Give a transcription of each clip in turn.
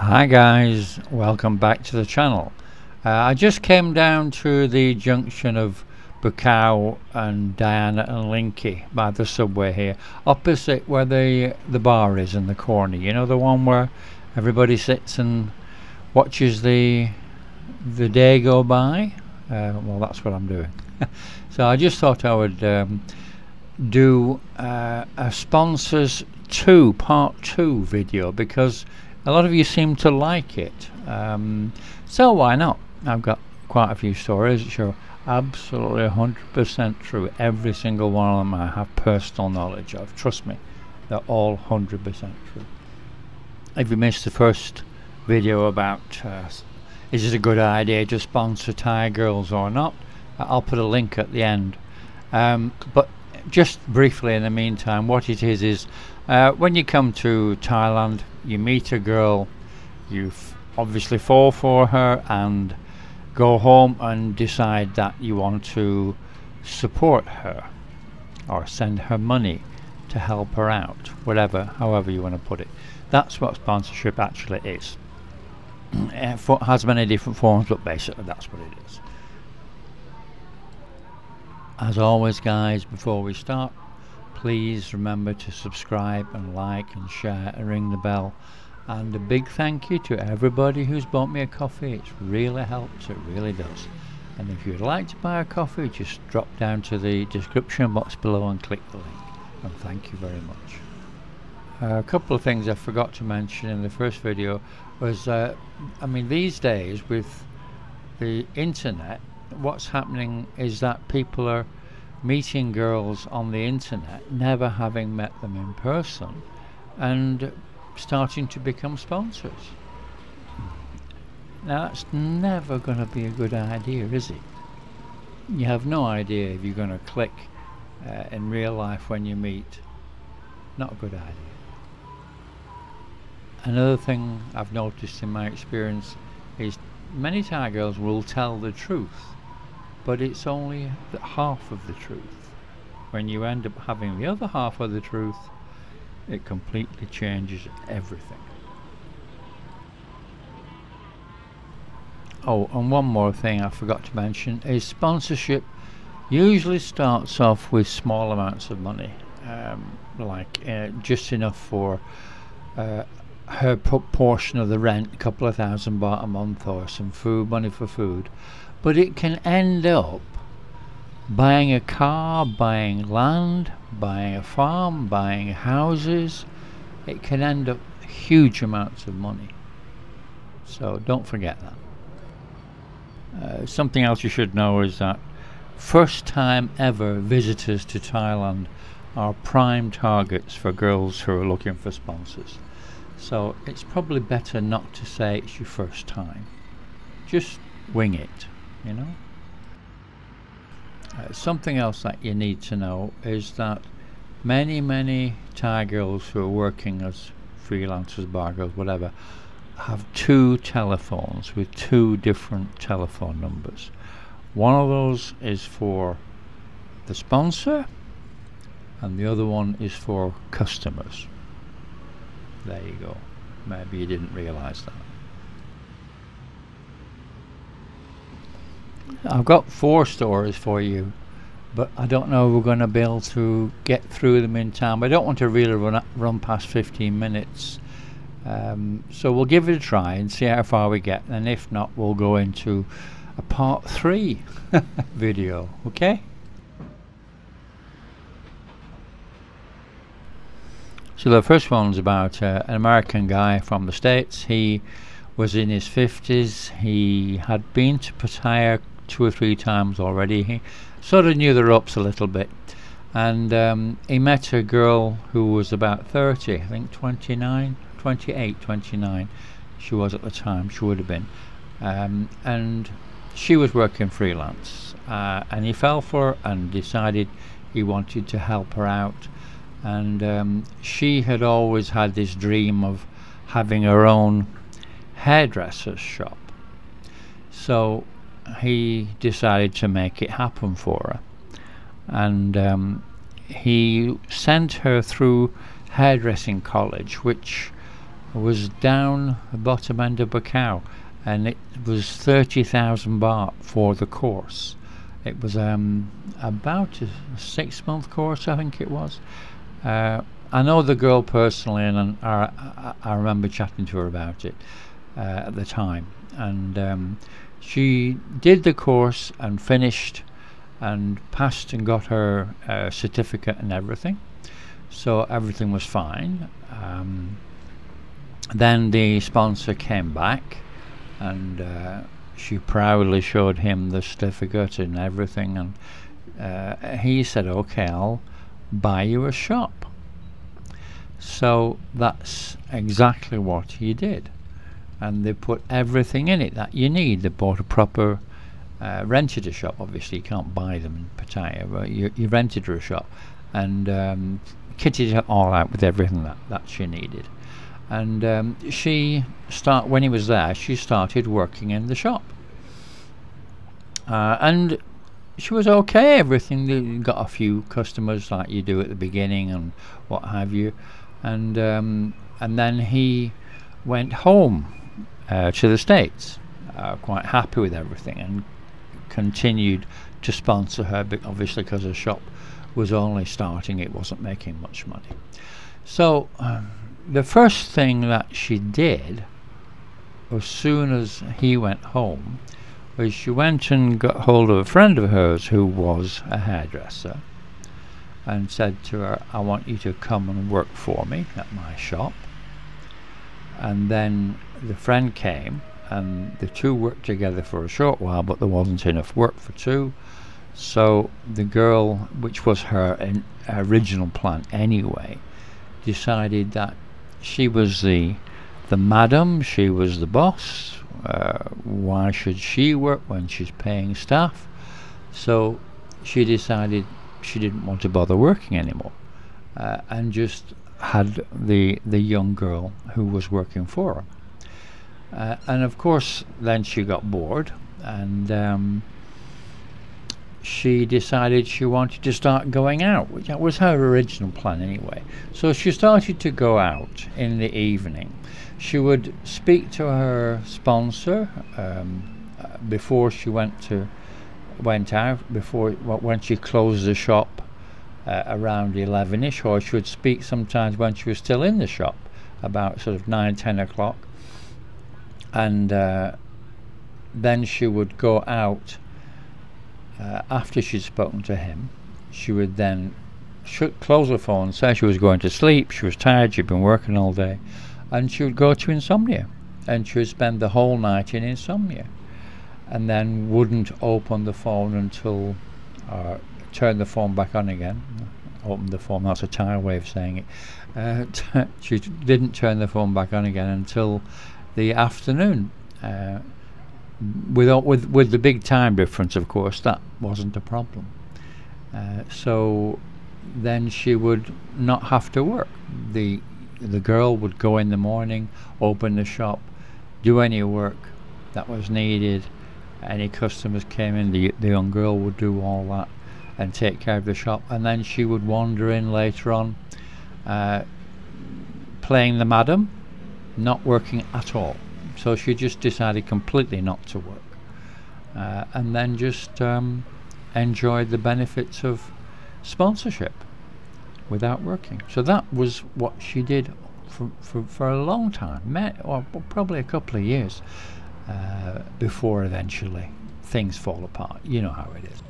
Hi guys, welcome back to the channel. I just came down to the junction of Bukaw and Diana and Linky by the subway here, opposite where the bar is in the corner. You know, the one where everybody sits and watches the day go by. Well, that's what I'm doing. So I just thought I would do a sponsors 2 part 2 video, because a lot of you seem to like it, so why not? I've got quite a few stories which are absolutely 100% true. Every single one of them I have personal knowledge of. Trust me, they're all 100% true. If you missed the first video about is it a good idea to sponsor Thai girls or not, I'll put a link at the end. But just briefly in the meantime, what it is when you come to Thailand, you meet a girl, you obviously fall for her and go home and decide that you want to support her or send her money to help her out, however you want to put it. That's what sponsorship actually is. It has many different forms, but basically that's what it is. As always guys, before we start, please remember to subscribe and like and share and ring the bell. And a big thank you to everybody who's bought me a coffee. It's really helped, it really does. And if you'd like to buy a coffee, just drop down to the description box below and click the link. And thank you very much. A couple of things I forgot to mention in the first video was, I mean, these days with the internet, what's happening is that people are meeting girls on the internet, never having met them in person, and starting to become sponsors. Now that's never going to be a good idea, is it? You have no idea if you're going to click in real life when you meet. Not a good idea. Another thing I've noticed in my experience is many Thai girls will tell the truth, but it's only half of the truth. When you end up having the other half of the truth, it completely changes everything. Oh, and one more thing I forgot to mention is sponsorship usually starts off with small amounts of money, like just enough for her portion of the rent, a couple of $1,000 a month, or some money for food. But it can end up buying a car, buying land, buying a farm, buying houses. It can end up huge amounts of money. So don't forget that. Something else you should know is that first time ever visitors to Thailand are prime targets for girls who are looking for sponsors. So it's probably better not to say it's your first time. Just wing it, you know. Something else that you need to know is that many Thai girls who are working as freelancers, bar girls, whatever, have 2 telephones with 2 different telephone numbers. One of those is for the sponsor and the other one is for customers. There you go. Maybe you didn't realize that. I've got 4 stories for you, but I don't know if we're going to be able to get through them in time. I don't want to really run past 15 minutes. So we'll give it a try and see how far we get, and if not, we'll go into a part 3 video, okay? So the first one's about an American guy from the States. He was in his 50s. He had been to Pattaya 2 or 3 times already. He sort of knew the ropes a little bit, and he met a girl who was about 30, I think 29, 28, 29 she was at the time, she would have been, and she was working freelance, and he fell for her and decided he wanted to help her out. And she had always had this dream of having her own hairdresser's shop, so he decided to make it happen for her, and he sent her through hairdressing college, which was down the bottom end of Bukaw, and it was 30,000 baht for the course. It was about a 6-month course, I think it was. I know the girl personally, and I remember chatting to her about it at the time. And she did the course and finished and passed and got her certificate and everything. So everything was fine. Then the sponsor came back, and she proudly showed him the certificate and everything, and he said, okay, I'll buy you a shop. So that's exactly what he did, and they put everything in it that you need. They bought a proper rented a shop. Obviously you can't buy them in Pattaya, but you rented her a shop, and kitted it all out with everything that she needed. And when he was there, she started working in the shop, and she was okay. Everything, got a few customers like you do at the beginning and what have you, and then he went home to the States, quite happy with everything, and continued to sponsor her, but obviously because her shop was only starting, it wasn't making much money. So the first thing that she did as soon as he went home was she went and got hold of a friend of hers who was a hairdresser and said to her, I want you to come and work for me at my shop. And then the friend came, and the two worked together for a short while, but there wasn't enough work for two. So the girl, which was her original plan anyway, decided that she was the madam, she was the boss. Why should she work when she's paying staff? So she decided she didn't want to bother working anymore, and just had the young girl who was working for her. And of course then she got bored, and she decided she wanted to start going out, which was her original plan anyway. So she started to go out in the evening. She would speak to her sponsor before she went out, when she closed the shop around 11ish, or she would speak sometimes when she was still in the shop about sort of 9-10 o'clock, and then she would go out after she'd spoken to him. She would then close the phone, say she was going to sleep, she was tired, she'd been working all day, and she would go to insomnia, and she would spend the whole night in insomnia, and then wouldn't open the phone until turn the phone back on again. Open the phone, that's a Thai way of saying it. She didn't turn the phone back on again until the afternoon. With the big time difference, of course, that wasn't a problem. So then she would not have to work. The girl would go in the morning, open the shop, do any work that was needed. Any customers came in, the young girl would do all that and take care of the shop, and then she would wander in later on, playing the madam, not working at all. So she just decided completely not to work, and then just enjoyed the benefits of sponsorship without working. So that was what she did for a long time, or probably a couple of years, before eventually things fall apart. You know how it is.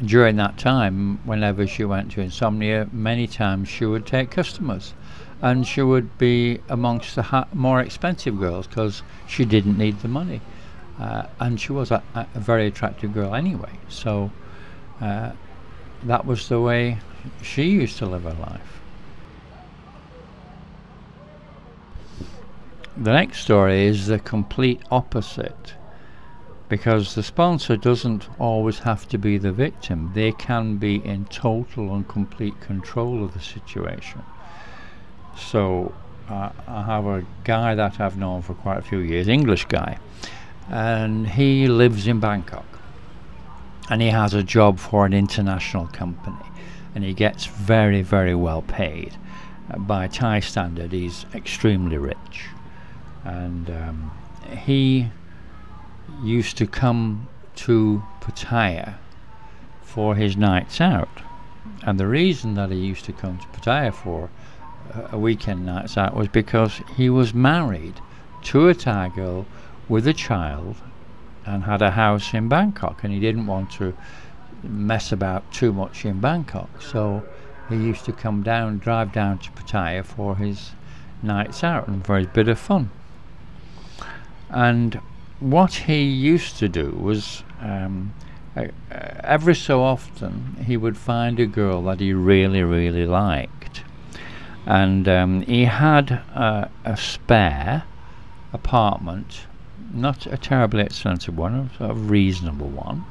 During that time, whenever she went to insomnia, many times she would take customers, and she would be amongst the more expensive girls because she didn't need the money, and she was a very attractive girl anyway. So that was the way she used to live her life. The next story is the complete opposite, because the sponsor doesn't always have to be the victim. They can be in total and complete control of the situation. So I have a guy that I've known for quite a few years, English guy, and he lives in Bangkok, and he has a job for an international company, and he gets very, very well paid. by Thai standard, he's extremely rich, and he used to come to Pattaya for his nights out. And the reason that he used to come to Pattaya for a weekend nights out was because he was married to a Thai girl with a child and had a house in Bangkok, and he didn't want to mess about too much in Bangkok, so he used to come down, drive down to Pattaya for his nights out and for his bit of fun. And what he used to do was every so often he would find a girl that he really liked, and he had a spare apartment, not a terribly expensive one, a sort of reasonable one,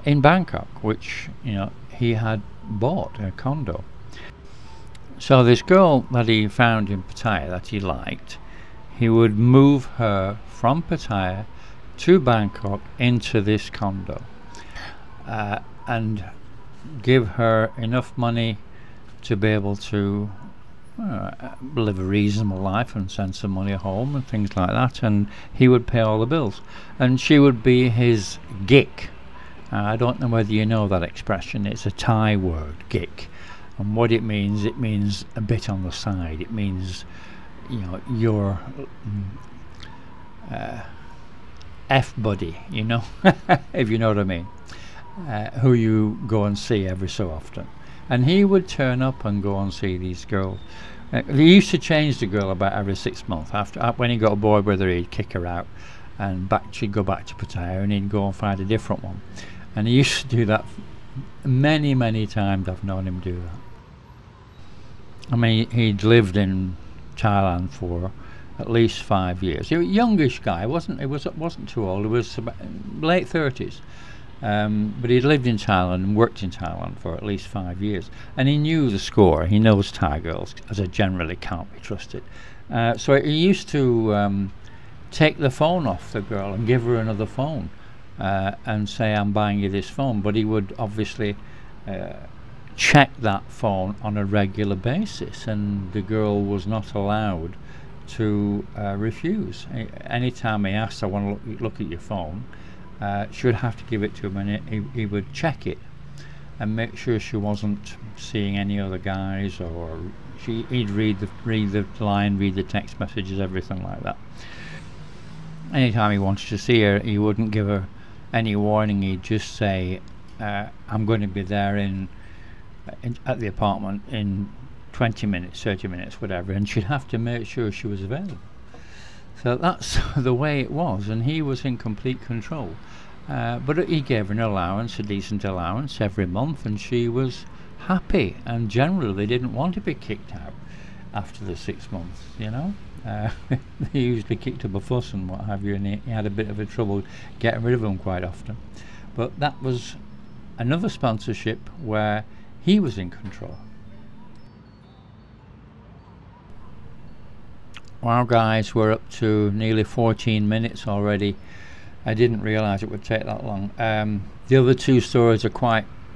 in Bangkok, which, you know, he had bought a condo. So this girl that he found in Pattaya that he liked, he would move her from Pattaya to Bangkok into this condo, and give her enough money to be able to live a reasonable life and send some money home and things like that, and he would pay all the bills, and she would be his gig. I don't know whether you know that expression. It's a Thai word, gig, and what it means a bit on the side. It means, you know, your F buddy, you know, if you know what I mean, who you go and see every so often. And he would turn up and go and see these girls. He used to change the girl about every 6 months. After when he got bored with her, he'd kick her out, and she'd go back to Pattaya, and he'd go and find a different one. And he used to do that many times. I've known him do that. I mean, he'd lived in Thailand for at least 5 years. He was a youngish guy. wasn't too old. He was about late 30s. But he'd lived in Thailand and worked in Thailand for at least 5 years, and he knew the score. He knows Thai girls, as they generally can't be trusted. So he used to take the phone off the girl and give her another phone, and say, "I'm buying you this phone." But he would obviously check that phone on a regular basis, and the girl was not allowed to refuse. Anytime he asked, "I want to look at your phone," she would have to give it to him, and he would check it and make sure she wasn't seeing any other guys, or he'd read the line, read the text messages, everything like that. Anytime he wanted to see her, he wouldn't give her any warning. He'd just say, "I'm going to be there at the apartment in 20 minutes, 30 minutes, whatever," and she'd have to make sure she was available. So that's the way it was, and he was in complete control. But he gave her an allowance, a decent allowance every month, and she was happy, and generally they didn't want to be kicked out after the 6 months, you know. They usually kicked up a fuss and what have you, and he had a bit of a trouble getting rid of them quite often. But that was another sponsorship where he was in control. Wow guys, we're up to nearly 14 minutes already. I didn't realise it would take that long. The other two stories are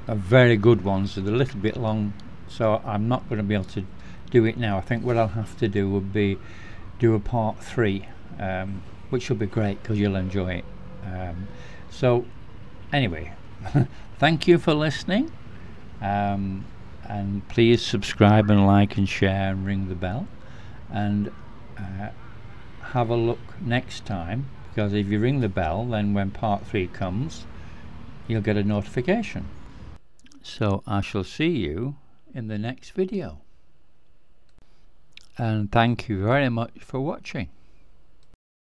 very good ones. They're a little bit long, so I'm not going to be able to do it now. I think what I'll have to do would be do a part 3, which will be great because you'll enjoy it. So anyway, thank you for listening, and please subscribe and like and share and ring the bell, and have a look next time, because if you ring the bell, then when part 3 comes, you'll get a notification. So I shall see you in the next video, and thank you very much for watching.